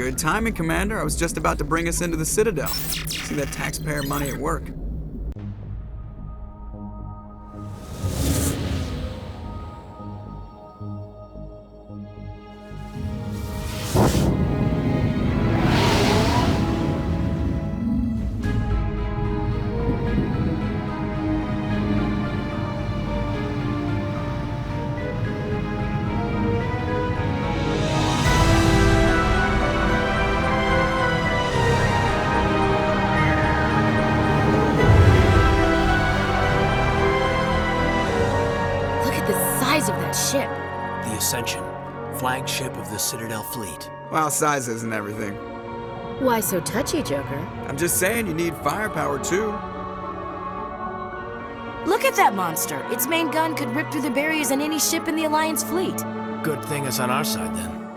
Good timing, Commander. I was just about to bring us into the Citadel. See that taxpayer money at work. Of that ship. The Ascension, flagship of the Citadel fleet. Well, size isn't everything. Why so touchy, Joker? I'm just saying you need firepower too. Look at that monster. Its main gun could rip through the barriers in any ship in the Alliance fleet. Good thing it's on our side then.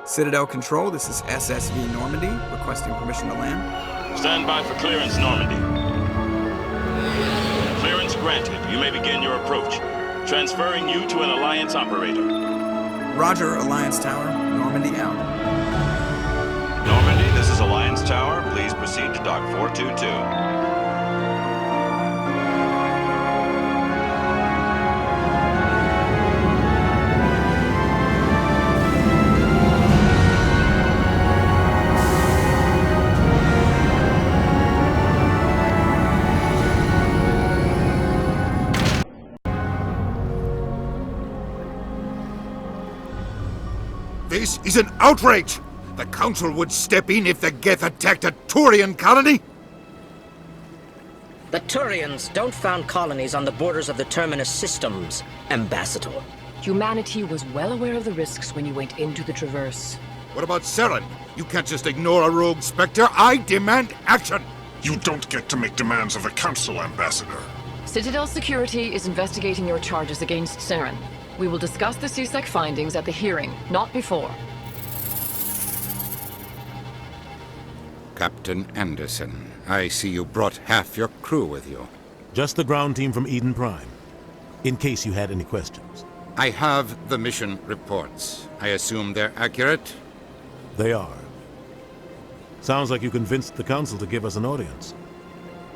Citadel Control, this is SSV Normandy, requesting permission to land. Stand by for clearance, Normandy. Clearance granted. You may begin your approach. Transferring you to an Alliance operator. Roger, Alliance Tower. Normandy out. Normandy, this is Alliance Tower. Please proceed to Dock 422. This is an outrage! The Council would step in if the Geth attacked a Turian colony? The Turians don't found colonies on the borders of the Terminus systems, Ambassador. Humanity was well aware of the risks when you went into the Traverse. What about Saren? You can't just ignore a rogue Spectre. I demand action! You don't get to make demands of the Council, Ambassador. Citadel Security is investigating your charges against Saren. We will discuss the CSEC findings at the hearing, not before. Captain Anderson, I see you brought half your crew with you. Just the ground team from Eden Prime, in case you had any questions. I have the mission reports. I assume they're accurate? They are. Sounds like you convinced the Council to give us an audience.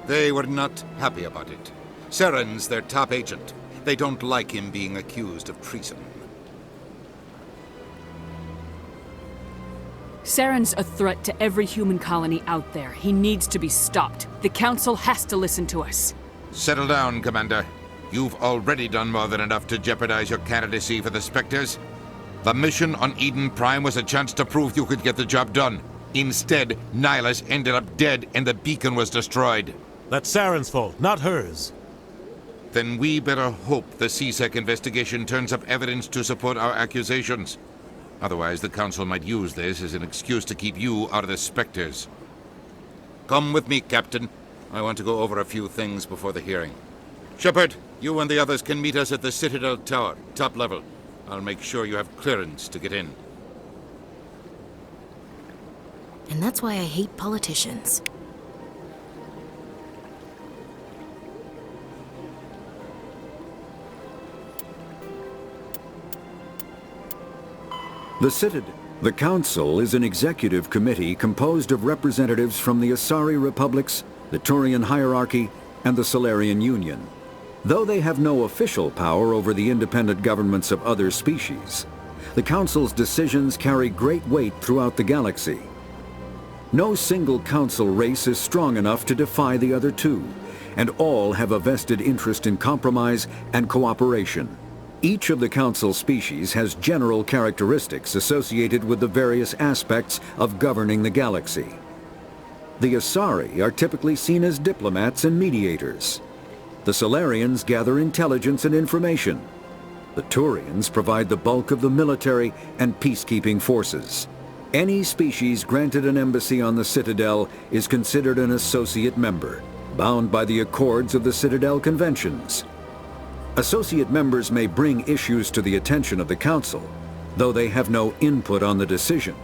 They were not happy about it. Saren's their top agent. They don't like him being accused of treason. Saren's a threat to every human colony out there. He needs to be stopped. The Council has to listen to us. Settle down, Commander. You've already done more than enough to jeopardize your candidacy for the Spectres. The mission on Eden Prime was a chance to prove you could get the job done. Instead, Nihilus ended up dead and the beacon was destroyed. That's Saren's fault, not hers. Then we better hope the CSEC investigation turns up evidence to support our accusations. Otherwise, the Council might use this as an excuse to keep you out of the Spectres. Come with me, Captain. I want to go over a few things before the hearing. Shepard, you and the others can meet us at the Citadel Tower, top level. I'll make sure you have clearance to get in. And that's why I hate politicians. The Citadel. The Council is an executive committee composed of representatives from the Asari Republics, the Turian Hierarchy, and the Solarian Union. Though they have no official power over the independent governments of other species, the Council's decisions carry great weight throughout the galaxy. No single Council race is strong enough to defy the other two, and all have a vested interest in compromise and cooperation. Each of the Council species has general characteristics associated with the various aspects of governing the galaxy. The Asari are typically seen as diplomats and mediators. The Solarians gather intelligence and information. The Turians provide the bulk of the military and peacekeeping forces. Any species granted an embassy on the Citadel is considered an associate member, bound by the accords of the Citadel Conventions. Associate members may bring issues to the attention of the Council, though they have no input on the decision.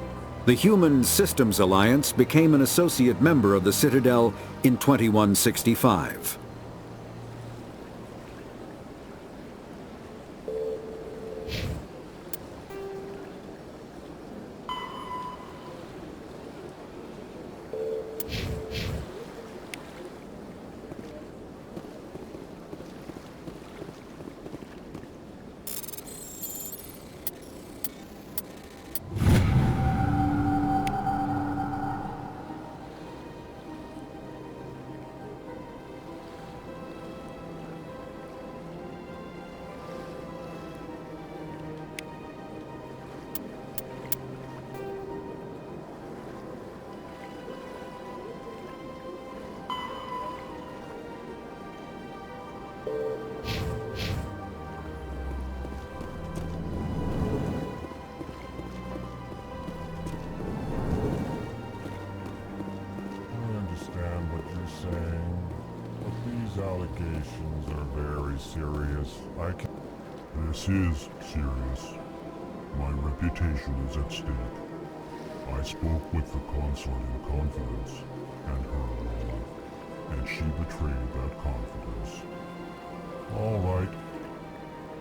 The Human Systems Alliance became an associate member of the Citadel in 2165. serious. This is serious. My reputation is at stake. I spoke with the consort in confidence, and her alone, and she betrayed that confidence. All right.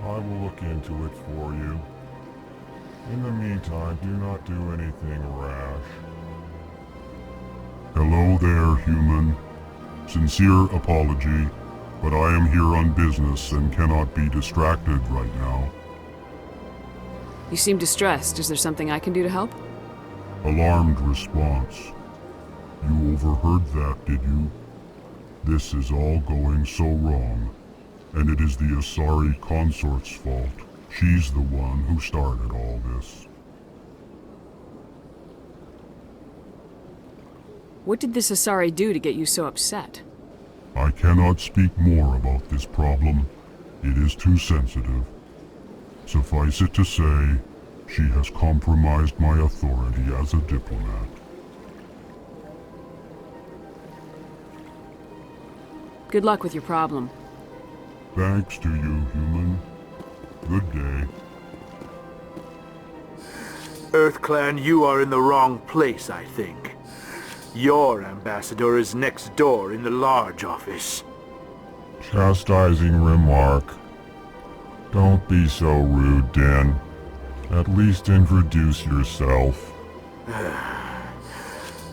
I will look into it for you. In the meantime, do not do anything rash. Hello there, human. Sincere apology, but I am here on business and cannot be distracted right now. You seem distressed. Is there something I can do to help? Alarmed response. You overheard that, did you? This is all going so wrong, and it is the Asari consort's fault. She's the one who started all this. What did this Asari do to get you so upset? I cannot speak more about this problem. It is too sensitive. Suffice it to say, she has compromised my authority as a diplomat. Good luck with your problem. Thanks to you, human. Good day. EarthClan, you are in the wrong place, I think. Your ambassador is next door in the large office. Chastising remark. Don't be so rude, Din. At least introduce yourself.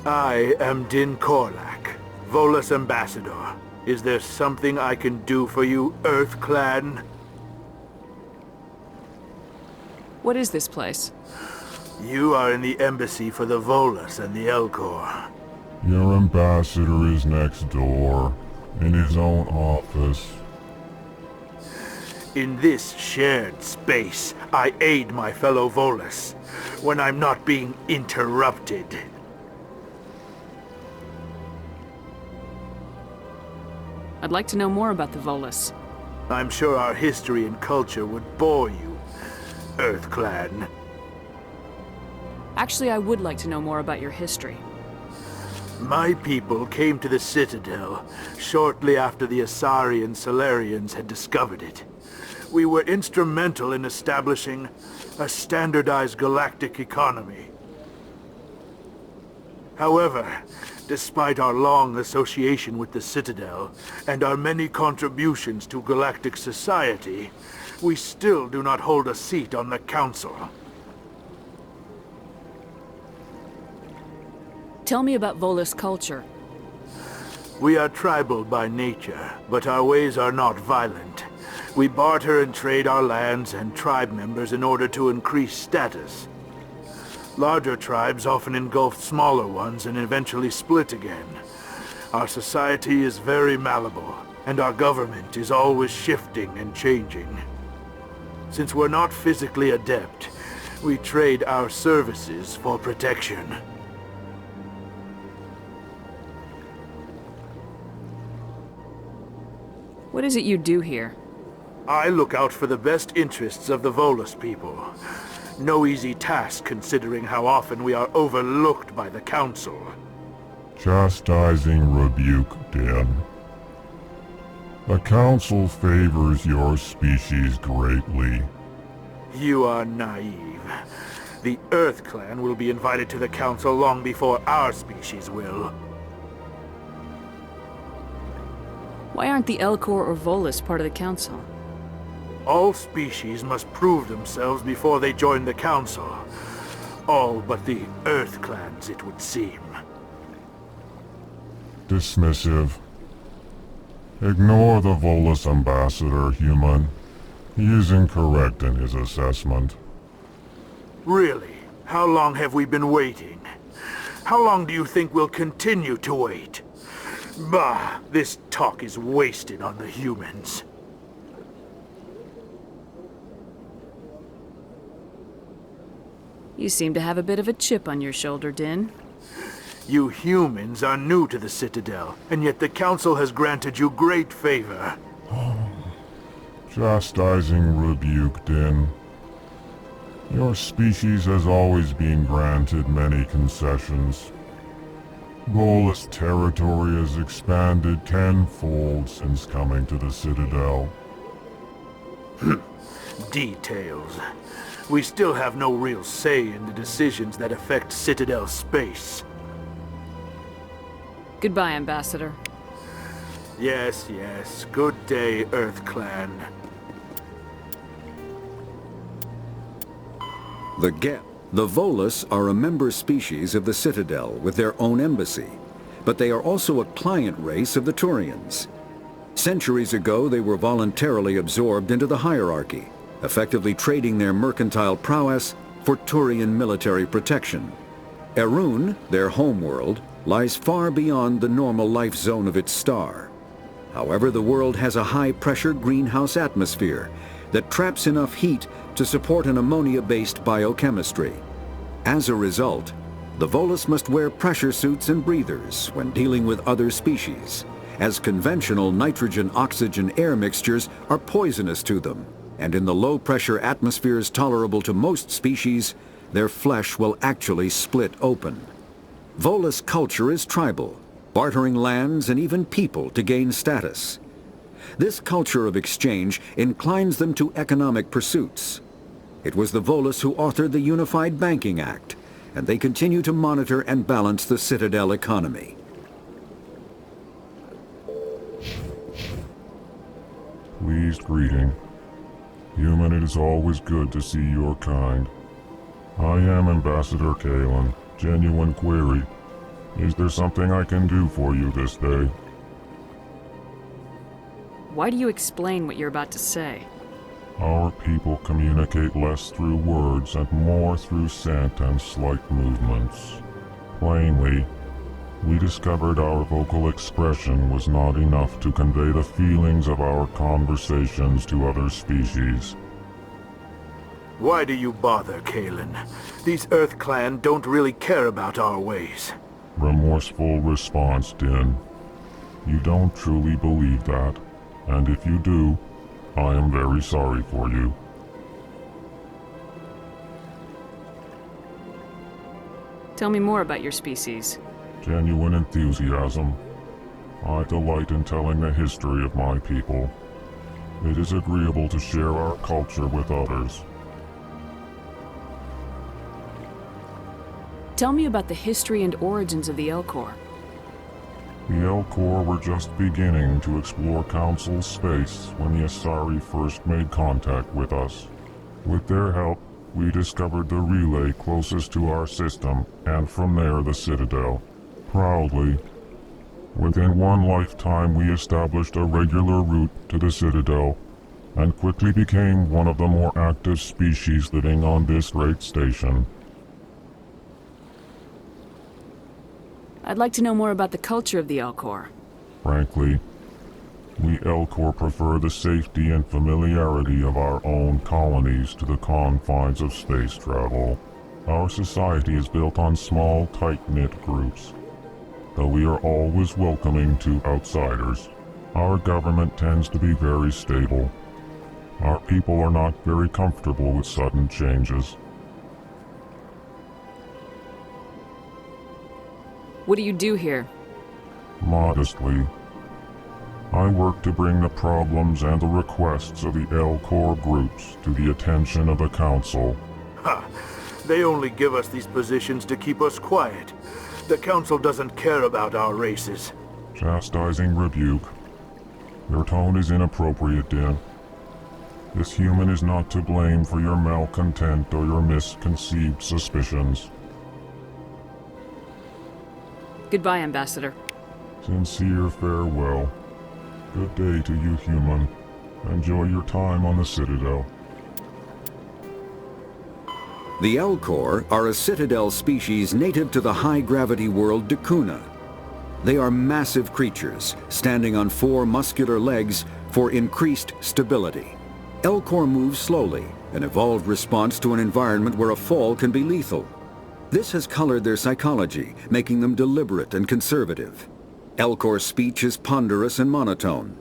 I am Din Korlak, Volus ambassador. Is there something I can do for you, EarthClan? What is this place? You are in the embassy for the Volus and the Elcor. Your ambassador is next door, in his own office. In this shared space, I aid my fellow Volus, when I'm not being interrupted. I'd like to know more about the Volus. I'm sure our history and culture would bore you, EarthClan. Actually, I would like to know more about your history. My people came to the Citadel shortly after the Asari and Solarians had discovered it. We were instrumental in establishing a standardized galactic economy. However, despite our long association with the Citadel and our many contributions to galactic society, we still do not hold a seat on the Council. Tell me about Volus culture. We are tribal by nature, but our ways are not violent. We barter and trade our lands and tribe members in order to increase status. Larger tribes often engulf smaller ones and eventually split again. Our society is very malleable, and our government is always shifting and changing. Since we're not physically adept, we trade our services for protection. What is it you do here? I look out for the best interests of the Volus people. No easy task considering how often we are overlooked by the Council. Chastising rebuke, Din. The Council favors your species greatly. You are naive. The EarthClan will be invited to the Council long before our species will. Why aren't the Elcor or Volus part of the Council? All species must prove themselves before they join the Council. All but the EarthClans, it would seem. Dismissive. Ignore the Volus ambassador, human. He is incorrect in his assessment. Really? How long have we been waiting? How long do you think we'll continue to wait? Bah, this talk is wasted on the humans. You seem to have a bit of a chip on your shoulder, Din. You humans are new to the Citadel, and yet the Council has granted you great favor. Chastising rebuke, Din. Your species has always been granted many concessions. Volus territory has expanded tenfold since coming to the Citadel. Details. We still have no real say in the decisions that affect Citadel space. Goodbye, Ambassador. Yes, yes. Good day, Earth Clan. The Volus are a member species of the Citadel with their own embassy, but they are also a client race of the Turians. Centuries ago, they were voluntarily absorbed into the hierarchy, effectively trading their mercantile prowess for Turian military protection. Erun, their homeworld, lies far beyond the normal life zone of its star. However, the world has a high-pressure greenhouse atmosphere that traps enough heat to support an ammonia-based biochemistry. As a result, the Volus must wear pressure suits and breathers when dealing with other species, as conventional nitrogen-oxygen air mixtures are poisonous to them, and in the low-pressure atmospheres tolerable to most species, their flesh will actually split open. Volus culture is tribal, bartering lands and even people to gain status. This culture of exchange inclines them to economic pursuits. It was the Volus who authored the Unified Banking Act, and they continue to monitor and balance the Citadel economy. Pleased greeting. Human, it is always good to see your kind. I am Ambassador Kalen. Genuine query. Is there something I can do for you this day? Why do you explain what you're about to say? Our people communicate less through words and more through scent and slight movements. Plainly, we discovered our vocal expression was not enough to convey the feelings of our conversations to other species. Why do you bother, Kalen? These Earth Clan don't really care about our ways. Remorseful response, Din. You don't truly believe that, and if you do, I am very sorry for you. Tell me more about your species. Genuine enthusiasm. I delight in telling the history of my people. It is agreeable to share our culture with others. Tell me about the history and origins of the Elcor. The Elcor were just beginning to explore Council space when the Asari first made contact with us. With their help, we discovered the relay closest to our system, and from there the Citadel. Proudly, within one lifetime we established a regular route to the Citadel, and quickly became one of the more active species living on this great station. I'd like to know more about the culture of the Elcor. Frankly, we Elcor prefer the safety and familiarity of our own colonies to the confines of space travel. Our society is built on small, tight-knit groups. Though we are always welcoming to outsiders, our government tends to be very stable. Our people are not very comfortable with sudden changes. What do you do here? Modestly, I work to bring the problems and the requests of the Elcor groups to the attention of the Council. Ha! They only give us these positions to keep us quiet. The Council doesn't care about our races. Chastising rebuke. Your tone is inappropriate, Din. This human is not to blame for your malcontent or your misconceived suspicions. Goodbye, Ambassador. Sincere farewell. Good day to you, human. Enjoy your time on the Citadel. The Elcor are a Citadel species native to the high-gravity world Dakuna. They are massive creatures, standing on 4 muscular legs for increased stability. Elcor move slowly, an evolved response to an environment where a fall can be lethal. This has colored their psychology, making them deliberate and conservative. Elcor speech is ponderous and monotone.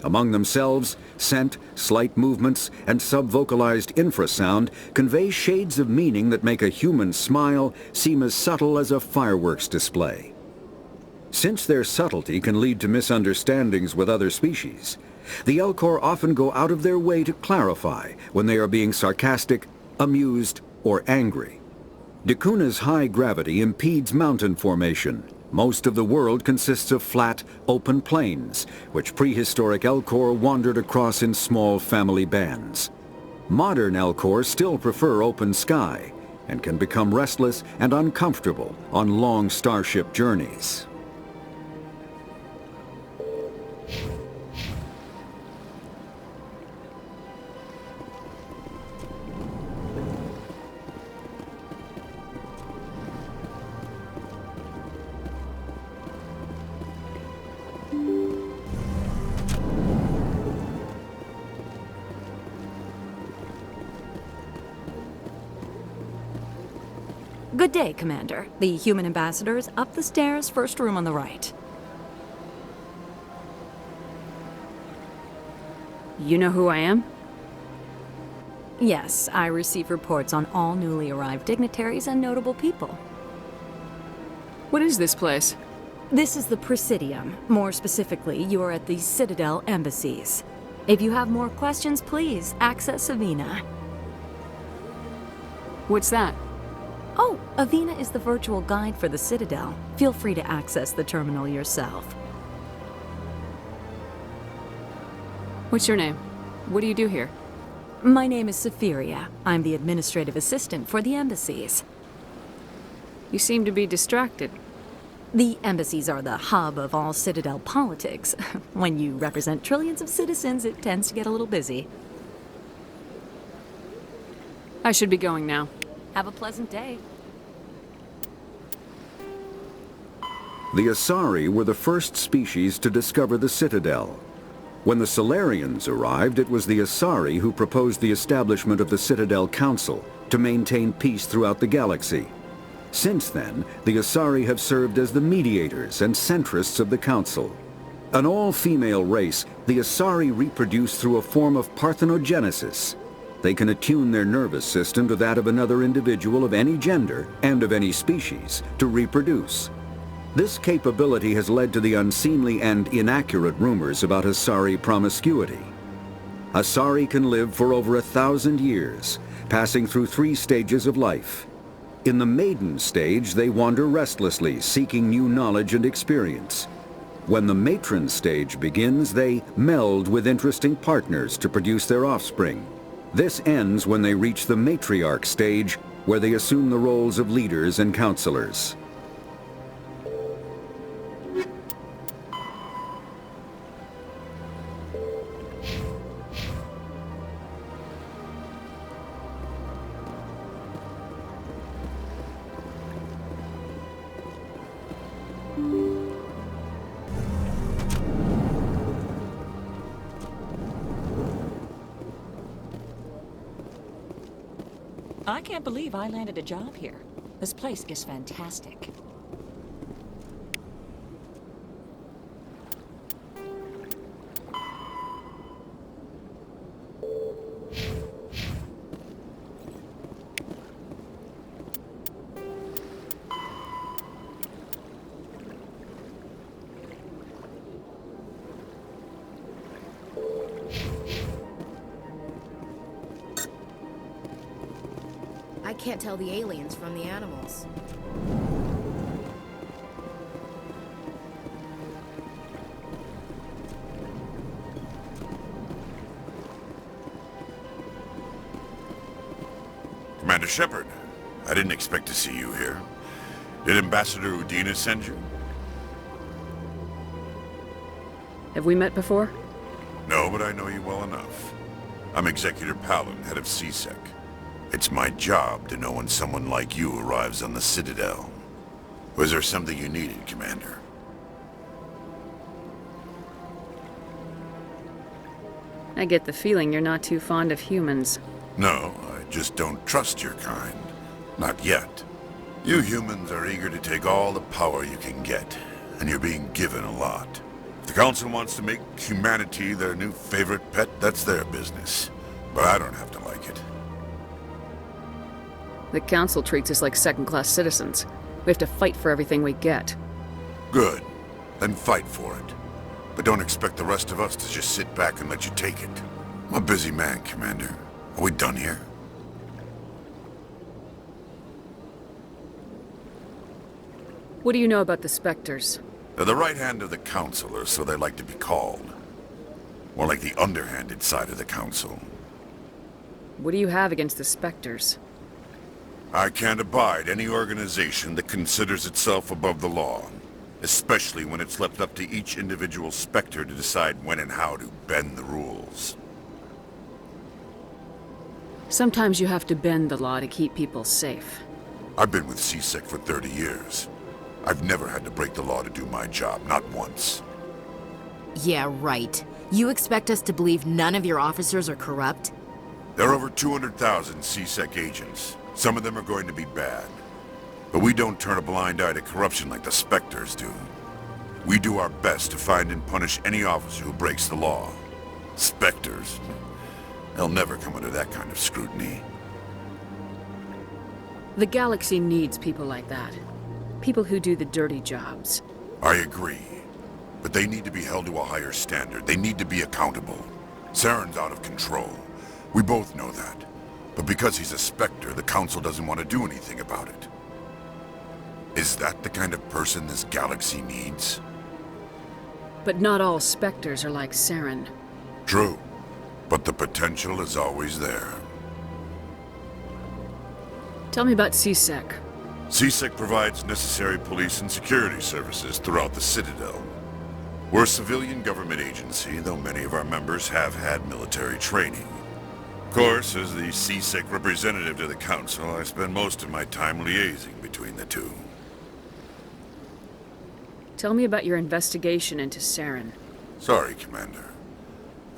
Among themselves, scent, slight movements, and sub-vocalized infrasound convey shades of meaning that make a human smile seem as subtle as a fireworks display. Since their subtlety can lead to misunderstandings with other species, The Elcor often go out of their way to clarify when they are being sarcastic, amused, or angry. Dacuna's high gravity impedes mountain formation. Most of the world consists of flat, open plains, which prehistoric Elcor wandered across in small family bands. Modern Elcor still prefer open sky, and can become restless and uncomfortable on long starship journeys. Good day, Commander. The human ambassador is up the stairs, first room on the right. You know who I am? Yes, I receive reports on all newly arrived dignitaries and notable people. What is this place? This is the Presidium. More specifically, you are at the Citadel embassies. If you have more questions, please access Avina. What's that? Oh, Avina is the virtual guide for the Citadel. Feel free to access the terminal yourself. What's your name? What do you do here? My name is Safiria. I'm the administrative assistant for the embassies. You seem to be distracted. The embassies are the hub of all Citadel politics. When you represent trillions of citizens, it tends to get a little busy. I should be going now. Have a pleasant day. The Asari were the first species to discover the Citadel. When the Solarians arrived, it was the Asari who proposed the establishment of the Citadel Council to maintain peace throughout the galaxy. Since then, the Asari have served as the mediators and centrists of the Council. An all-female race, the Asari reproduce through a form of parthenogenesis. They can attune their nervous system to that of another individual of any gender and of any species to reproduce. This capability has led to the unseemly and inaccurate rumors about Asari promiscuity. Asari can live for over 1,000 years, passing through 3 stages of life. In the maiden stage, they wander restlessly, seeking new knowledge and experience. When the matron stage begins, they meld with interesting partners to produce their offspring. This ends when they reach the matriarch stage, where they assume the roles of leaders and counselors. I can't believe I landed a job here. This place is fantastic. I can't tell the aliens from the animals. Commander Shepard, I didn't expect to see you here. Did Ambassador Udina send you? Have we met before? No, but I know you well enough. I'm Executor Palin, head of CSEC. It's my job to know when someone like you arrives on the Citadel. Was there something you needed, Commander? I get the feeling you're not too fond of humans. No, I just don't trust your kind. Not yet. You humans are eager to take all the power you can get, and you're being given a lot. If the Council wants to make humanity their new favorite pet, that's their business. But I don't have to like it. The Council treats us like second-class citizens. We have to fight for everything we get. Good. Then fight for it. But don't expect the rest of us to just sit back and let you take it. I'm a busy man, Commander. Are we done here? What do you know about the Spectres? They're the right hand of the Council, or so they like to be called. More like the underhanded side of the Council. What do you have against the Spectres? I can't abide any organization that considers itself above the law. Especially when it's left up to each individual Spectre to decide when and how to bend the rules. Sometimes you have to bend the law to keep people safe. I've been with CSEC for 30 years. I've never had to break the law to do my job, not once. Yeah, right. You expect us to believe none of your officers are corrupt? There are over 200,000 CSEC agents. Some of them are going to be bad. But we don't turn a blind eye to corruption like the Spectres do. We do our best to find and punish any officer who breaks the law. Spectres? They'll never come under that kind of scrutiny. The galaxy needs people like that. People who do the dirty jobs. I agree. But they need to be held to a higher standard. They need to be accountable. Saren's out of control. We both know that. But because he's a Spectre, the Council doesn't want to do anything about it. Is that the kind of person this galaxy needs? But not all Spectres are like Saren. True. But the potential is always there. Tell me about CSEC. CSEC provides necessary police and security services throughout the Citadel. We're a civilian government agency, though many of our members have had military training. Of course, as the CSEC representative to the Council, I spend most of my time liaising between the two. Tell me about your investigation into Saren. Sorry, Commander.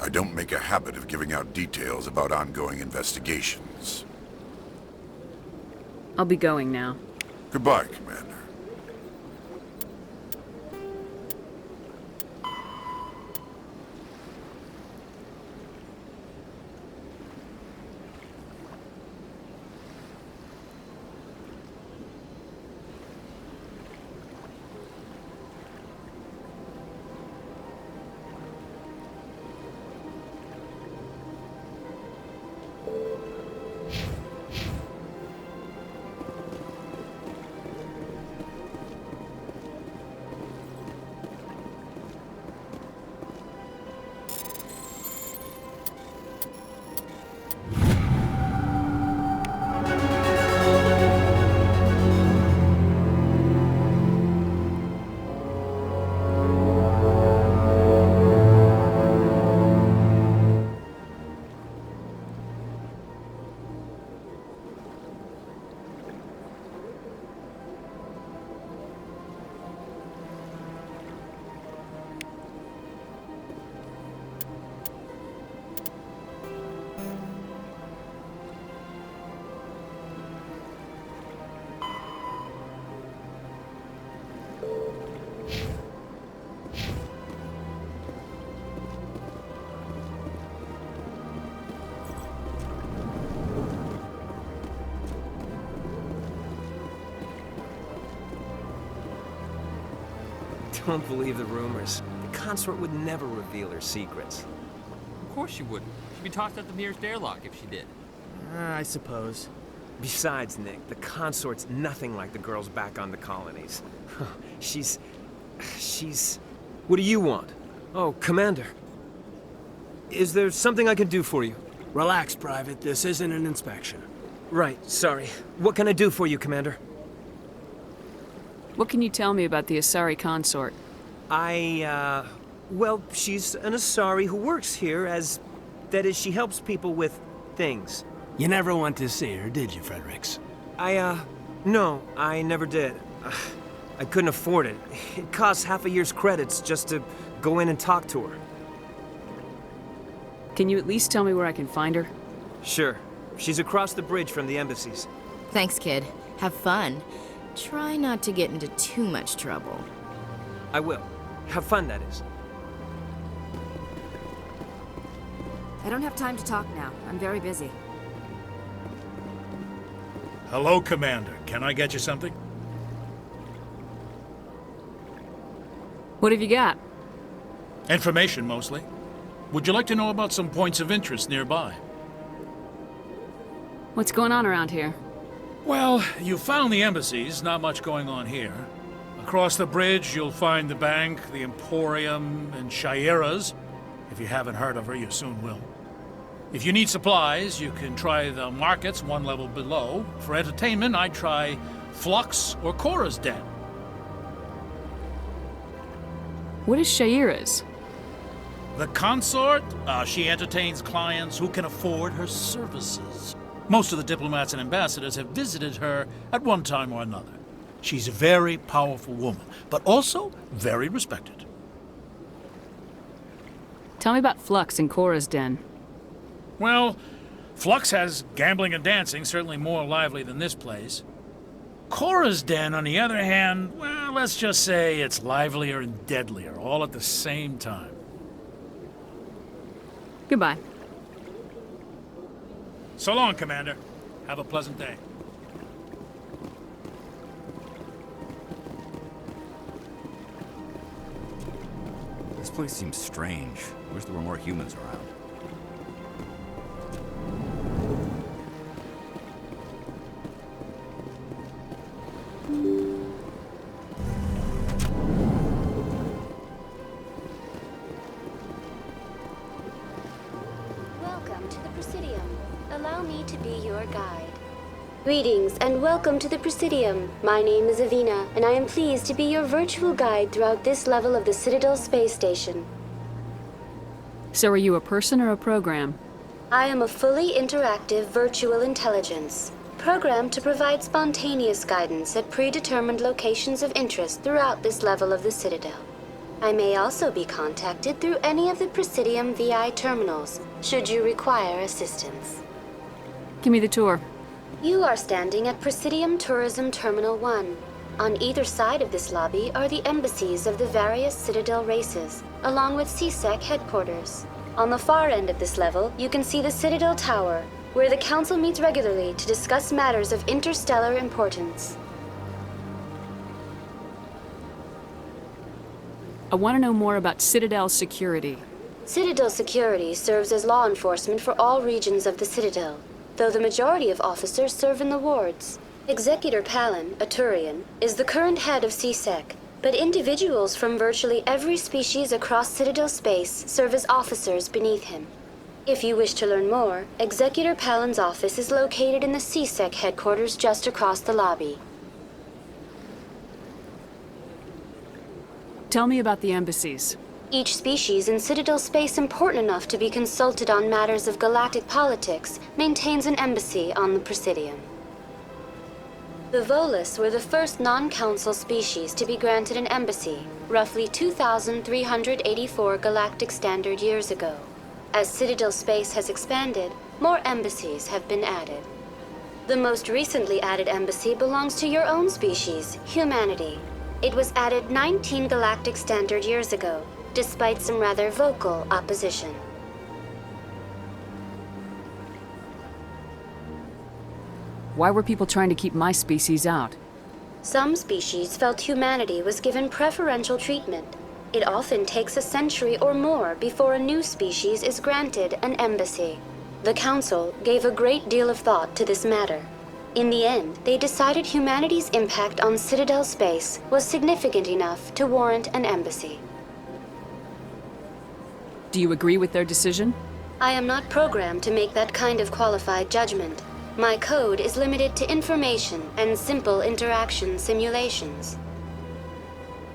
I don't make a habit of giving out details about ongoing investigations. I'll be going now. Goodbye, Commander. Don't believe the rumors. The consort would never reveal her secrets. Of course she wouldn't. She'd be tossed out the nearest airlock if she did. I suppose. Besides, Nick, the consort's nothing like the girls back on the colonies. She's... What do you want? Oh, Commander. Is there something I can do for you? Relax, Private. This isn't an inspection. Right, sorry. What can I do for you, Commander? What can you tell me about the Asari consort? Well, she's an Asari who works here as... That is, she helps people with things. You never went to see her, did you, Fredericks? No, I never did. I couldn't afford it. It costs half a year's credits just to go in and talk to her. Can you at least tell me where I can find her? Sure. She's across the bridge from the embassies. Thanks, kid. Have fun. Try not to get into too much trouble. I will. Have fun, that is. I don't have time to talk now. I'm very busy. Hello, Commander. Can I get you something? What have you got? Information, mostly. Would you like to know about some points of interest nearby? What's going on around here? Well, you found the embassies, not much going on here. Across the bridge, you'll find the bank, the Emporium, and Shaira's. If you haven't heard of her, you soon will. If you need supplies, you can try the markets one level below. For entertainment, I'd try Flux or Cora's Den. What is Shaira's? The consort? She entertains clients who can afford her services. Most of the diplomats and ambassadors have visited her at one time or another. She's a very powerful woman, but also very respected. Tell me about Flux and Cora's Den. Well, Flux has gambling and dancing, certainly more lively than this place. Cora's Den, on the other hand, well, let's just say it's livelier and deadlier, all at the same time. Goodbye. So long, Commander. Have a pleasant day. This place seems strange. I wish there were more humans around. Welcome to the Presidium. Allow me to be your guide. Greetings and welcome to the Presidium. My name is Avina, and I am pleased to be your virtual guide throughout this level of the Citadel space station. So are you a person or a program? I am a fully interactive virtual intelligence, programmed to provide spontaneous guidance at predetermined locations of interest throughout this level of the Citadel. I may also be contacted through any of the Presidium VI terminals, should you require assistance. Give me the tour. You are standing at Presidium Tourism Terminal 1. On either side of this lobby are the embassies of the various Citadel races, along with CSEC headquarters. On the far end of this level, you can see the Citadel Tower, where the Council meets regularly to discuss matters of interstellar importance. I want to know more about Citadel security. Citadel security serves as law enforcement for all regions of the Citadel, though the majority of officers serve in the wards. Executor Palin, a Turian, is the current head of CSEC, but individuals from virtually every species across Citadel space serve as officers beneath him. If you wish to learn more, Executor Palin's office is located in the CSEC headquarters just across the lobby. Tell me about the embassies. Each species in Citadel space important enough to be consulted on matters of galactic politics maintains an embassy on the Presidium. The Volus were the first non-council species to be granted an embassy, roughly 2,384 galactic standard years ago. As Citadel space has expanded, more embassies have been added. The most recently added embassy belongs to your own species, humanity. It was added 19 galactic standard years ago, despite some rather vocal opposition. Why were people trying to keep my species out? Some species felt humanity was given preferential treatment. It often takes a century or more before a new species is granted an embassy. The Council gave a great deal of thought to this matter. In the end, they decided humanity's impact on Citadel space was significant enough to warrant an embassy. Do you agree with their decision? I am not programmed to make that kind of qualified judgment. My code is limited to information and simple interaction simulations.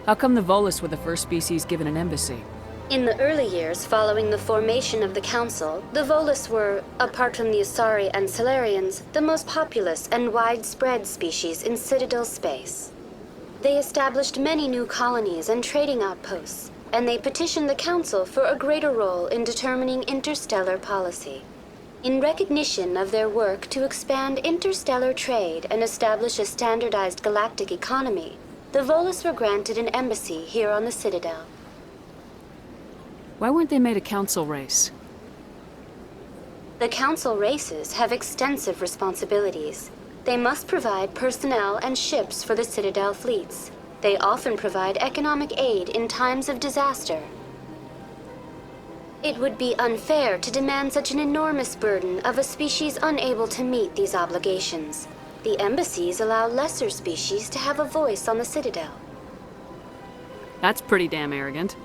How come the Volus were the first species given an embassy? In the early years following the formation of the Council, the Volus were, apart from the Asari and Solarians, the most populous and widespread species in Citadel space. They established many new colonies and trading outposts, and they petitioned the Council for a greater role in determining interstellar policy. In recognition of their work to expand interstellar trade and establish a standardized galactic economy, the Volus were granted an embassy here on the Citadel. Why weren't they made a council race? The Council races have extensive responsibilities. They must provide personnel and ships for the Citadel fleets. They often provide economic aid in times of disaster. It would be unfair to demand such an enormous burden of a species unable to meet these obligations. The embassies allow lesser species to have a voice on the Citadel. That's pretty damn arrogant.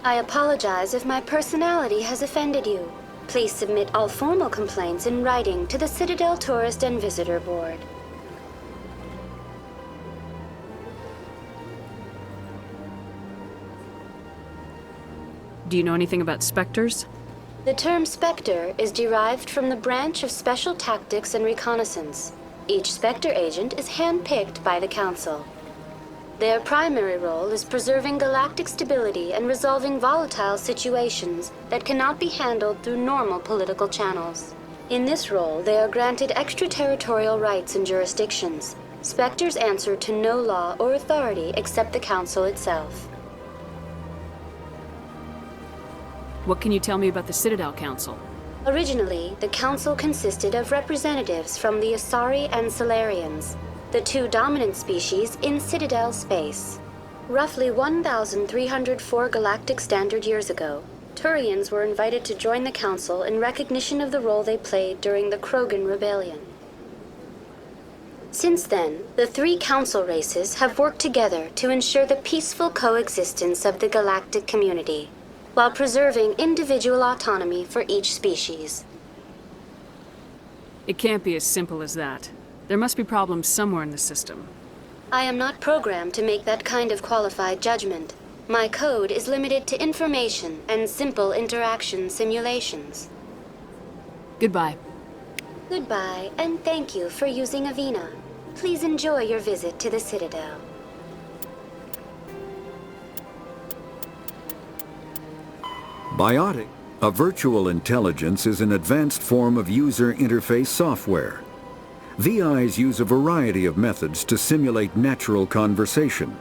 I apologize if my personality has offended you. Please submit all formal complaints in writing to the Citadel Tourist and Visitor Board. Do you know anything about specters? The term Spectre is derived from the branch of Special Tactics and Reconnaissance. Each Spectre agent is handpicked by the Council. Their primary role is preserving galactic stability and resolving volatile situations that cannot be handled through normal political channels. In this role, they are granted extraterritorial rights and jurisdictions. Spectres answer to no law or authority except the Council itself. What can you tell me about the Citadel Council? Originally, the Council consisted of representatives from the Asari and Solarians, the two dominant species in Citadel space. Roughly 1,304 galactic standard years ago, Turians were invited to join the Council in recognition of the role they played during the Krogan Rebellion. Since then, the three Council races have worked together to ensure the peaceful coexistence of the galactic community, while preserving individual autonomy for each species. It can't be as simple as that. There must be problems somewhere in the system. I am not programmed to make that kind of qualified judgment. My code is limited to information and simple interaction simulations. Goodbye. Goodbye, and thank you for using Avina. Please enjoy your visit to the Citadel. Biotic, a virtual intelligence, is an advanced form of user interface software. VIs use a variety of methods to simulate natural conversation,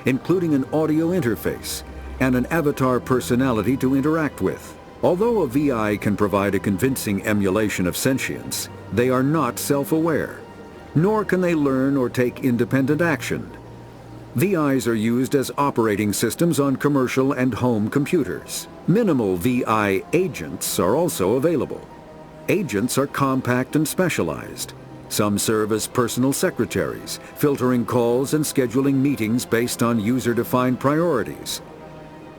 including an audio interface and an avatar personality to interact with. Although a VI can provide a convincing emulation of sentience, they are not self-aware, nor can they learn or take independent action. VIs are used as operating systems on commercial and home computers. Minimal VI agents are also available. Agents are compact and specialized. Some serve as personal secretaries, filtering calls and scheduling meetings based on user-defined priorities.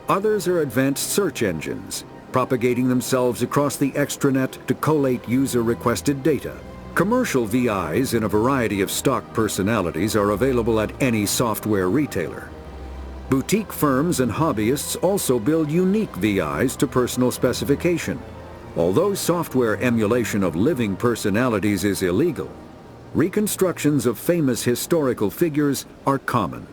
Others are advanced search engines, propagating themselves across the extranet to collate user-requested data. Commercial VIs in a variety of stock personalities are available at any software retailer. Boutique firms and hobbyists also build unique VIs to personal specification. Although software emulation of living personalities is illegal, reconstructions of famous historical figures are common.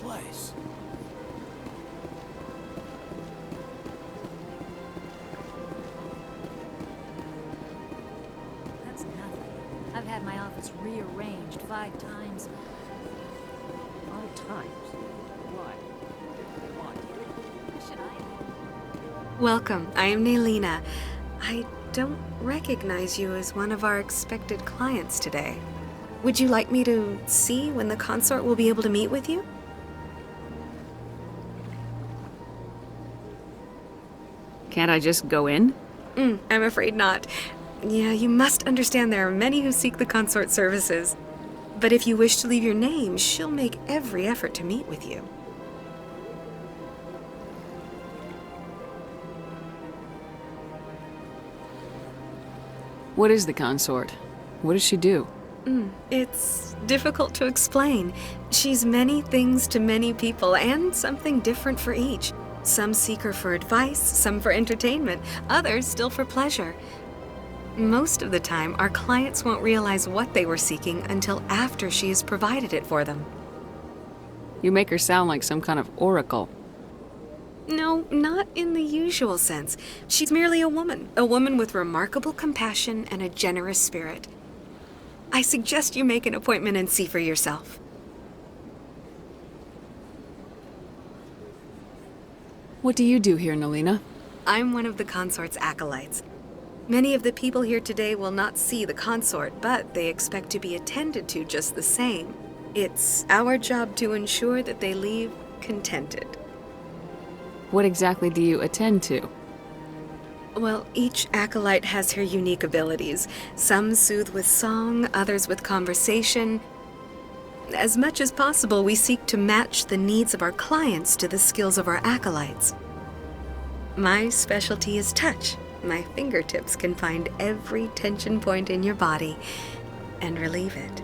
place? That's nothing. I've had my office rearranged 5 times. 5 times? Why? Welcome. I am Naylina. I don't recognize you as one of our expected clients today. Would you like me to see when the consort will be able to meet with you? Can't I just go in? I'm afraid not. Yeah, you must understand there are many who seek the consort services. But if you wish to leave your name, she'll make every effort to meet with you. What is the consort? What does she do? It's difficult to explain. She's many things to many people, and something different for each. Some seek her for advice, some for entertainment, others still for pleasure. Most of the time, our clients won't realize what they were seeking until after she has provided it for them. You make her sound like some kind of oracle. No, not in the usual sense. She's merely a woman with remarkable compassion and a generous spirit. I suggest you make an appointment and see for yourself. What do you do here, Naylina? I'm one of the consort's acolytes. Many of the people here today will not see the consort, but they expect to be attended to just the same. It's our job to ensure that they leave contented. What exactly do you attend to? Well, each acolyte has her unique abilities. Some soothe with song, others with conversation. As much as possible, we seek to match the needs of our clients to the skills of our acolytes. My specialty is touch. My fingertips can find every tension point in your body and relieve it.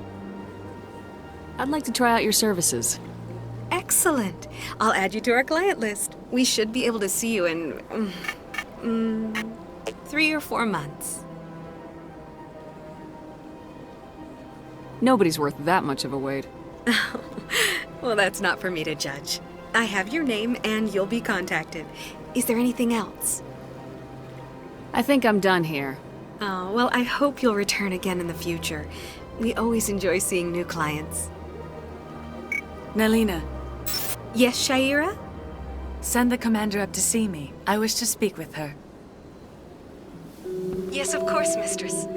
I'd like to try out your services. Excellent. I'll add you to our client list. We should be able to see you in 3 or 4 months. Nobody's worth that much of a wait. Well, that's not for me to judge. I have your name and you'll be contacted. Is there anything else? I think I'm done here. Oh, well, I hope you'll return again in the future. We always enjoy seeing new clients. Naylina. Yes, Shaira? Send the commander up to see me. I wish to speak with her. Yes, of course, mistress.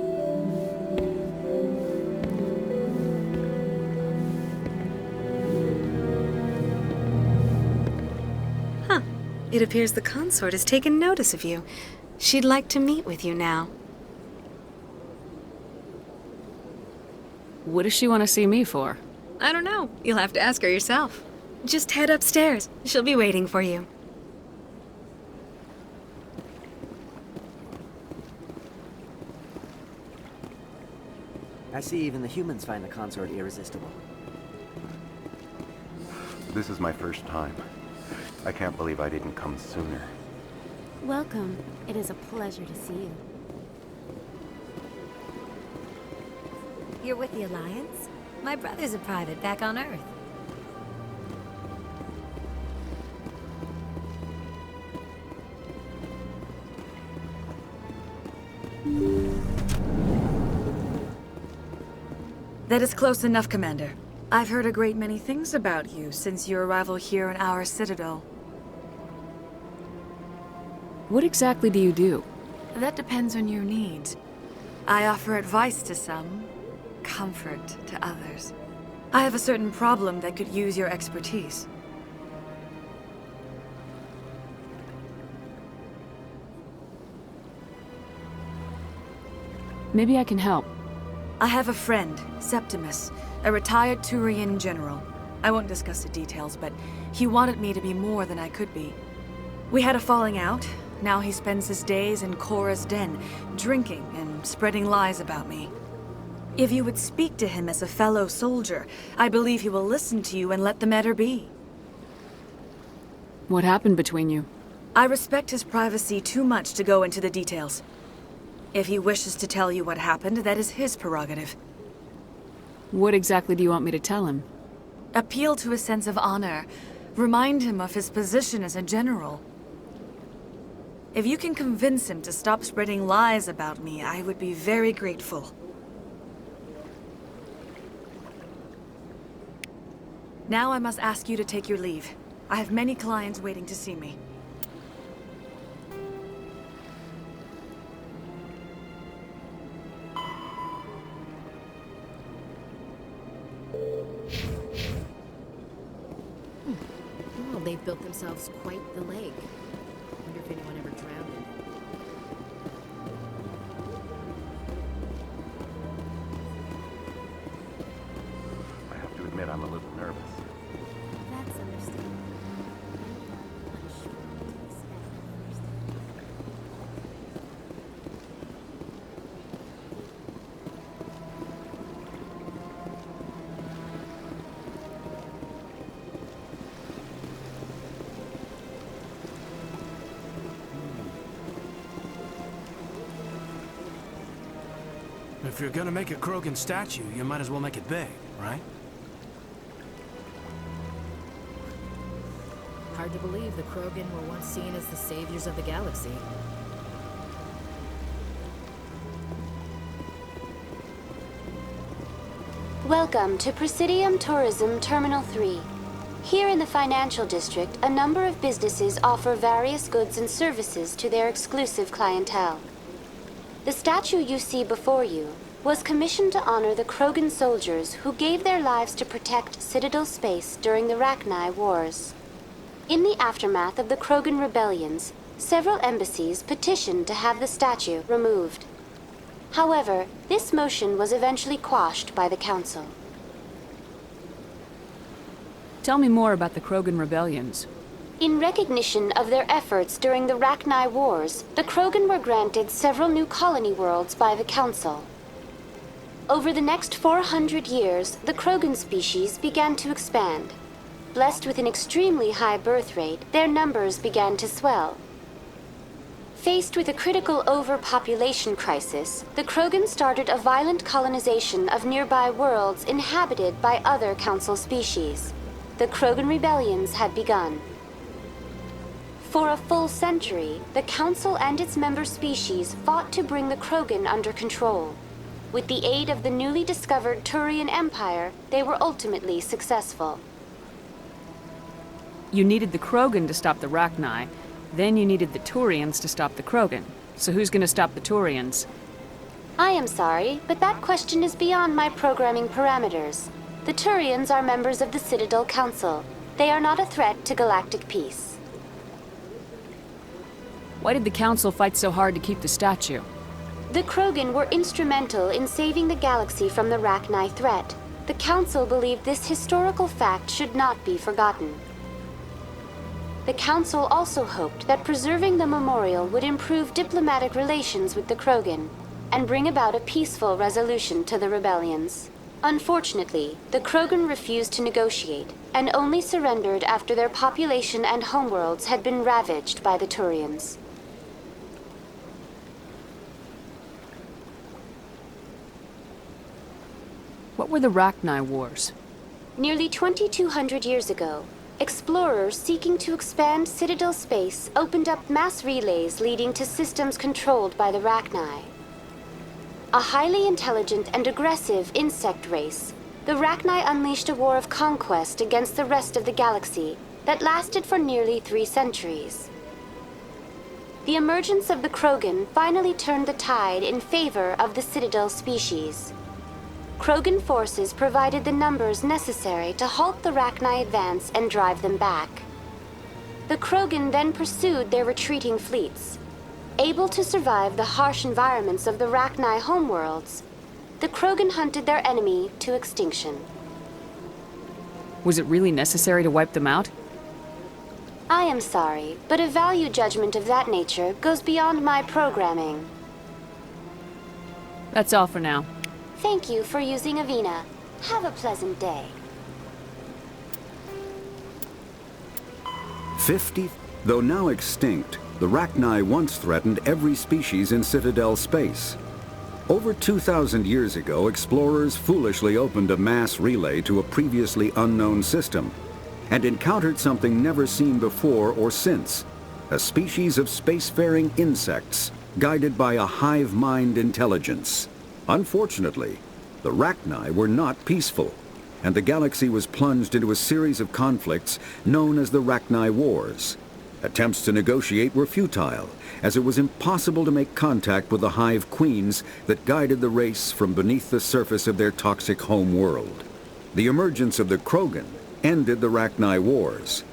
Huh. It appears the consort has taken notice of you. She'd like to meet with you now. What does she want to see me for? I don't know. You'll have to ask her yourself. Just head upstairs. She'll be waiting for you. I see even the humans find the consort irresistible. This is my first time. I can't believe I didn't come sooner. Welcome. It is a pleasure to see you. You're with the Alliance? My brother's a private back on Earth. That is close enough, Commander. I've heard a great many things about you since your arrival here in our citadel. What exactly do you do? That depends on your needs. I offer advice to some, comfort to others. I have a certain problem that could use your expertise. Maybe I can help. I have a friend, Septimus, a retired Turian general. I won't discuss the details, but he wanted me to be more than I could be. We had a falling out. Now he spends his days in Korra's den, drinking and spreading lies about me. If you would speak to him as a fellow soldier, I believe he will listen to you and let the matter be. What happened between you? I respect his privacy too much to go into the details. If he wishes to tell you what happened, that is his prerogative. What exactly do you want me to tell him? Appeal to his sense of honor. Remind him of his position as a general. If you can convince him to stop spreading lies about me, I would be very grateful. Now I must ask you to take your leave. I have many clients waiting to see me. Well, they've built themselves quite the lake. I wonder if anyone ever drowned in it. I have to admit I'm a little nervous. That's understandable. If you're gonna make a Krogan statue, you might as well make it big, right? Hard to believe the Krogan were once seen as the saviors of the galaxy. Welcome to Presidium Tourism Terminal 3. Here in the financial district, a number of businesses offer various goods and services to their exclusive clientele. The statue you see before you was commissioned to honor the Krogan soldiers who gave their lives to protect Citadel space during the Rachni Wars. In the aftermath of the Krogan rebellions, several embassies petitioned to have the statue removed. However, this motion was eventually quashed by the Council. Tell me more about the Krogan rebellions. In recognition of their efforts during the Rachni Wars, the Krogan were granted several new colony worlds by the Council. Over the next 400 years, the Krogan species began to expand. Blessed with an extremely high birth rate, their numbers began to swell. Faced with a critical overpopulation crisis, the Krogan started a violent colonization of nearby worlds inhabited by other Council species. The Krogan rebellions had begun. For a full century, the Council and its member species fought to bring the Krogan under control. With the aid of the newly discovered Turian Empire, they were ultimately successful. You needed the Krogan to stop the Rachni, then you needed the Turians to stop the Krogan. So who's gonna stop the Turians? I am sorry, but that question is beyond my programming parameters. The Turians are members of the Citadel Council. They are not a threat to galactic peace. Why did the Council fight so hard to keep the statue? The Krogan were instrumental in saving the galaxy from the Rachni threat. The Council believed this historical fact should not be forgotten. The Council also hoped that preserving the memorial would improve diplomatic relations with the Krogan and bring about a peaceful resolution to the rebellions. Unfortunately, the Krogan refused to negotiate and only surrendered after their population and homeworlds had been ravaged by the Turians. What were the Rachni Wars? Nearly 2,200 years ago, explorers seeking to expand Citadel space opened up mass relays leading to systems controlled by the Rachni. A highly intelligent and aggressive insect race, the Rachni unleashed a war of conquest against the rest of the galaxy that lasted for nearly 3 centuries. The emergence of the Krogan finally turned the tide in favor of the Citadel species. Krogan forces provided the numbers necessary to halt the Rachni advance and drive them back. The Krogan then pursued their retreating fleets. Able to survive the harsh environments of the Rachni homeworlds, the Krogan hunted their enemy to extinction. Was it really necessary to wipe them out? I am sorry, but a value judgment of that nature goes beyond my programming. That's all for now. Thank you for using Avina. Have a pleasant day. 50. Though now extinct, the Rachni once threatened every species in Citadel space. Over 2,000 years ago, explorers foolishly opened a mass relay to a previously unknown system and encountered something never seen before or since, a species of spacefaring insects guided by a hive mind intelligence. Unfortunately, the Rachni were not peaceful, and the galaxy was plunged into a series of conflicts known as the Rachni Wars. Attempts to negotiate were futile, as it was impossible to make contact with the hive queens that guided the race from beneath the surface of their toxic home world. The emergence of the Krogan ended the Rachni Wars.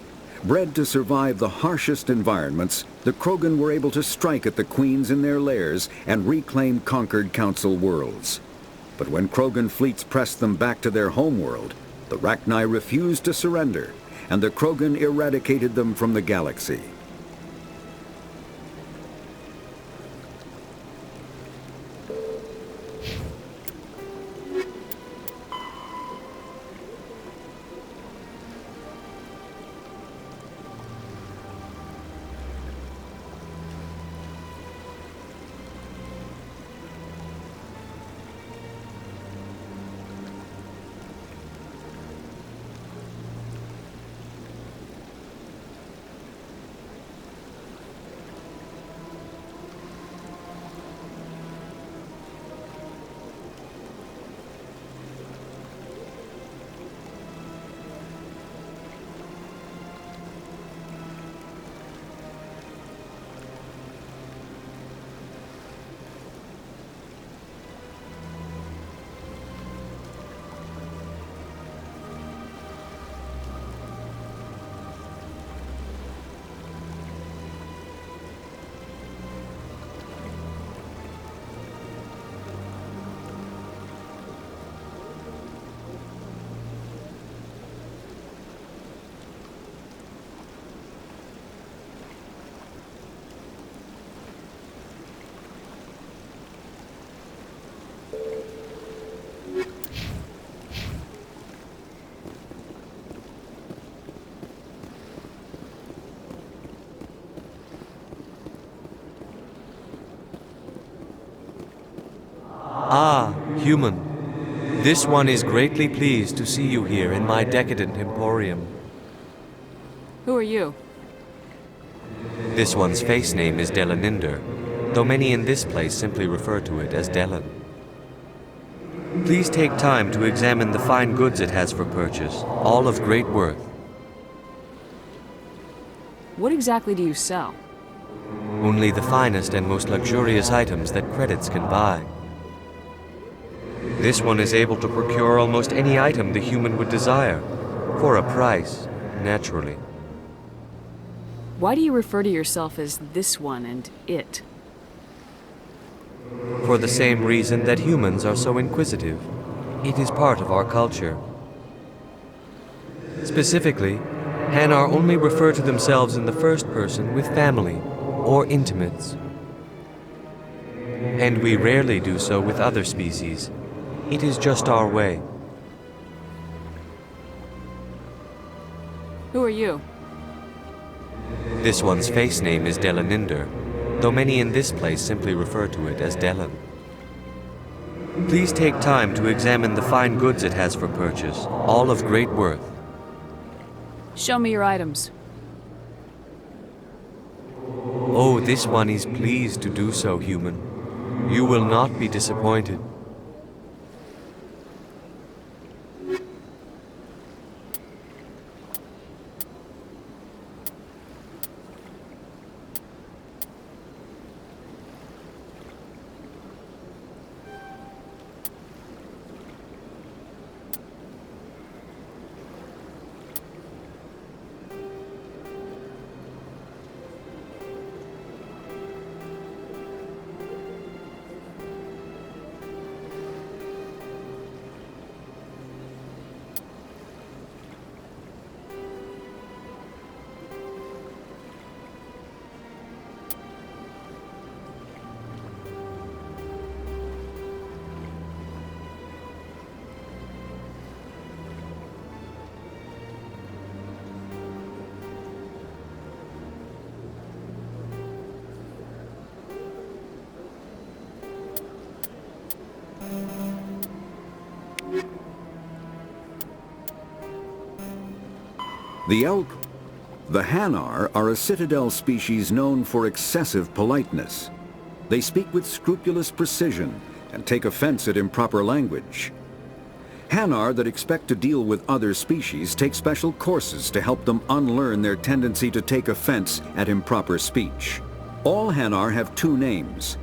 Bred to survive the harshest environments, the Krogan were able to strike at the queens in their lairs and reclaim conquered Council worlds. But when Krogan fleets pressed them back to their homeworld, the Rachni refused to surrender, and the Krogan eradicated them from the galaxy. Ah, human. This one is greatly pleased to see you here in my decadent emporium. Who are you? This one's face name is Delaninder, though many in this place simply refer to it as Delan. Please take time to examine the fine goods it has for purchase, all of great worth. What exactly do you sell? Only the finest and most luxurious items that credits can buy. This one is able to procure almost any item the human would desire, for a price, naturally. Why do you refer to yourself as this one and it? For the same reason that humans are so inquisitive. It is part of our culture. Specifically, Hanar only refer to themselves in the first person with family or intimates. And we rarely do so with other species. It is just our way. Who are you? This one's face name is Delaninder, though many in this place simply refer to it as Delan. Please take time to examine the fine goods it has for purchase, all of great worth. Show me your items. Oh, this one is pleased to do so, human. You will not be disappointed. The Hanar are a citadel species known for excessive politeness. They speak with scrupulous precision and take offense at improper language. Hanar that expect to deal with other species take special courses to help them unlearn their tendency to take offense at improper speech. All Hanar have two names.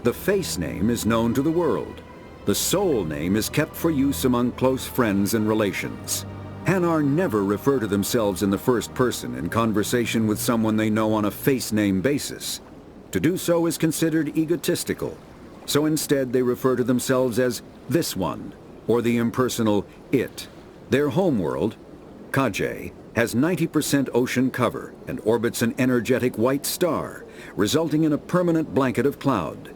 The face name is known to the world. The soul name is kept for use among close friends and relations. Hanar never refer to themselves in the first person in conversation with someone they know on a face name basis. To do so is considered egotistical, so instead they refer to themselves as this one, or the impersonal it. Their homeworld, Kajay, has 90% ocean cover and orbits an energetic white star, resulting in a permanent blanket of cloud.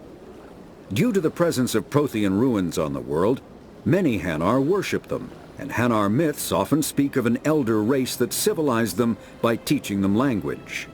Due to the presence of Prothean ruins on the world, many Hanar worship them, and Hanar myths often speak of an elder race that civilized them by teaching them language.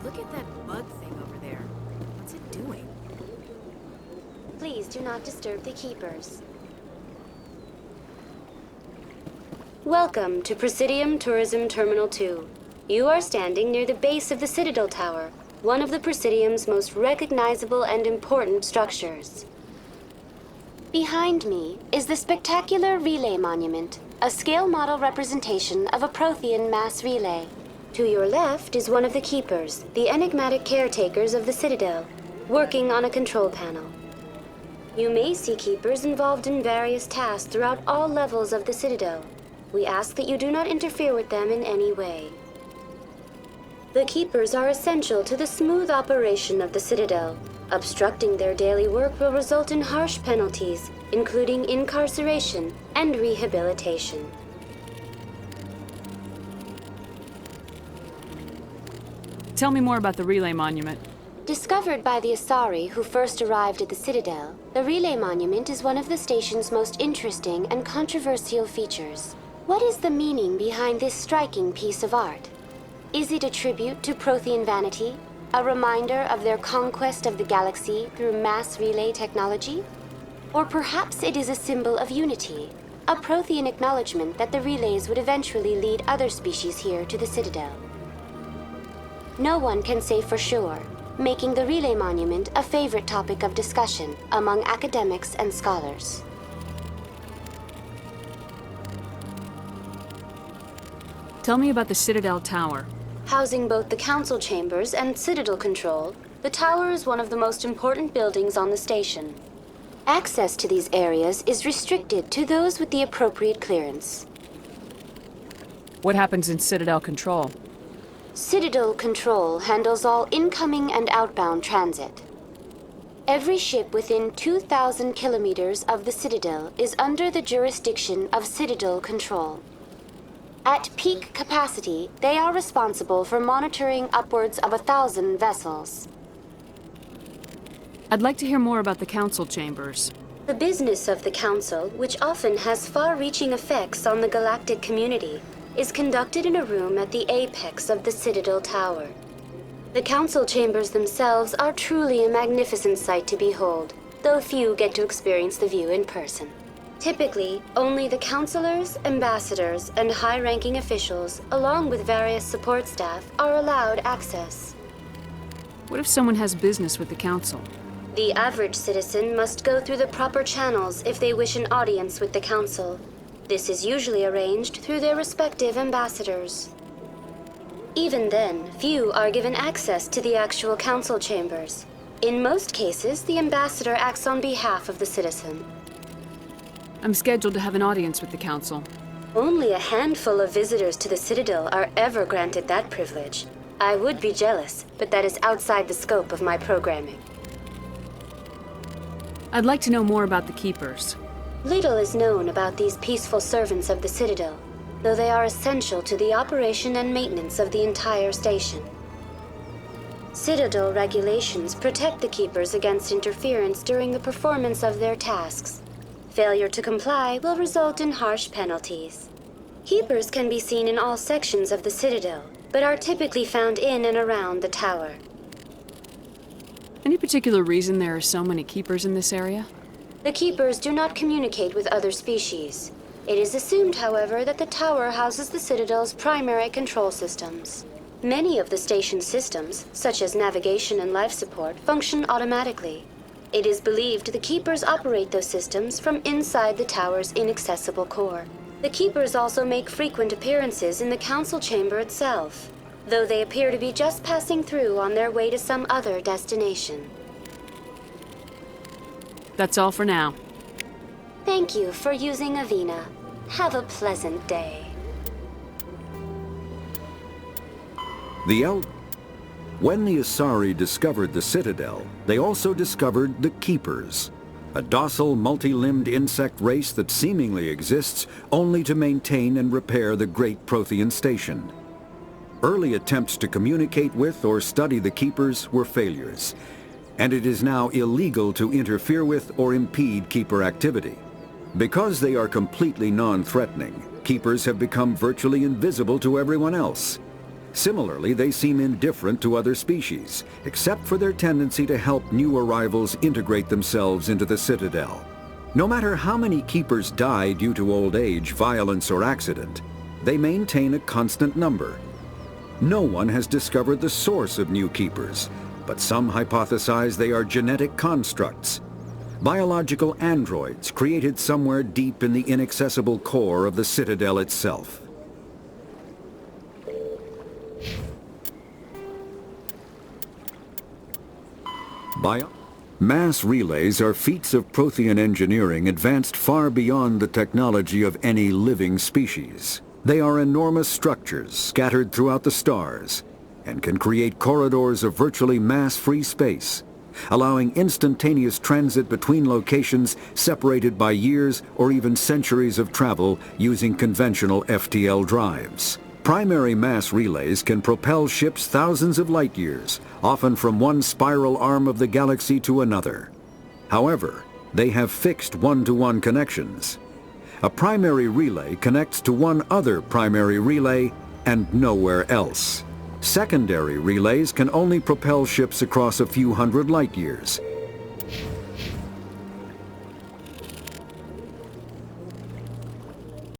Look at that bug thing over there. What's it doing? Please do not disturb the keepers. Welcome to Presidium Tourism Terminal 2. You are standing near the base of the Citadel Tower, one of the Presidium's most recognizable and important structures. Behind me is the spectacular Relay Monument, a scale model representation of a Prothean mass relay. To your left is one of the keepers, the enigmatic caretakers of the Citadel, working on a control panel. You may see keepers involved in various tasks throughout all levels of the Citadel. We ask that you do not interfere with them in any way. The keepers are essential to the smooth operation of the Citadel. Obstructing their daily work will result in harsh penalties, including incarceration and rehabilitation. Tell me more about the Relay Monument. Discovered by the Asari who first arrived at the Citadel, the Relay Monument is one of the station's most interesting and controversial features. What is the meaning behind this striking piece of art? Is it a tribute to Prothean vanity? A reminder of their conquest of the galaxy through mass relay technology? Or perhaps it is a symbol of unity, a Prothean acknowledgement that the relays would eventually lead other species here to the Citadel. No one can say for sure, making the Relay Monument a favorite topic of discussion among academics and scholars. Tell me about the Citadel Tower. Housing both the council chambers and Citadel control, the tower is one of the most important buildings on the station. Access to these areas is restricted to those with the appropriate clearance. What happens in Citadel Control? Citadel Control handles all incoming and outbound transit. Every ship within 2,000 kilometers of the Citadel is under the jurisdiction of Citadel Control. At peak capacity, they are responsible for monitoring upwards of 1,000 vessels. I'd like to hear more about the council chambers. The business of the Council, which often has far-reaching effects on the galactic community, is conducted in a room at the apex of the Citadel Tower. The council chambers themselves are truly a magnificent sight to behold, though few get to experience the view in person. Typically, only the councilors, ambassadors, and high-ranking officials, along with various support staff, are allowed access. What if someone has business with the Council? The average citizen must go through the proper channels if they wish an audience with the Council. This is usually arranged through their respective ambassadors. Even then, few are given access to the actual Council chambers. In most cases, the ambassador acts on behalf of the citizen. I'm scheduled to have an audience with the Council. Only a handful of visitors to the Citadel are ever granted that privilege. I would be jealous, but that is outside the scope of my programming. I'd like to know more about the Keepers. Little is known about these peaceful servants of the Citadel, though they are essential to the operation and maintenance of the entire station. Citadel regulations protect the Keepers against interference during the performance of their tasks. Failure to comply will result in harsh penalties. Keepers can be seen in all sections of the Citadel, but are typically found in and around the tower. Any particular reason there are so many Keepers in this area? The Keepers do not communicate with other species. It is assumed, however, that the tower houses the Citadel's primary control systems. Many of the station's systems, such as navigation and life support, function automatically. It is believed the Keepers operate those systems from inside the tower's inaccessible core. The Keepers also make frequent appearances in the Council chamber itself, though they appear to be just passing through on their way to some other destination. That's all for now. Thank you for using Avina. Have a pleasant day. When the Asari discovered the Citadel, they also discovered the Keepers, a docile, multi-limbed insect race that seemingly exists only to maintain and repair the great Prothean station. Early attempts to communicate with or study the Keepers were failures, and it is now illegal to interfere with or impede Keeper activity. Because they are completely non-threatening, Keepers have become virtually invisible to everyone else. Similarly, they seem indifferent to other species, except for their tendency to help new arrivals integrate themselves into the Citadel. No matter how many Keepers die due to old age, violence, or accident, they maintain a constant number. No one has discovered the source of new Keepers, but some hypothesize they are genetic constructs, biological androids created somewhere deep in the inaccessible core of the Citadel itself. Mass relays are feats of Prothean engineering advanced far beyond the technology of any living species. They are enormous structures scattered throughout the stars and can create corridors of virtually mass-free space, allowing instantaneous transit between locations separated by years or even centuries of travel using conventional FTL drives. Primary mass relays can propel ships thousands of light years, often from one spiral arm of the galaxy to another. However, they have fixed one-to-one connections. A primary relay connects to one other primary relay and nowhere else. Secondary relays can only propel ships across a few hundred light years,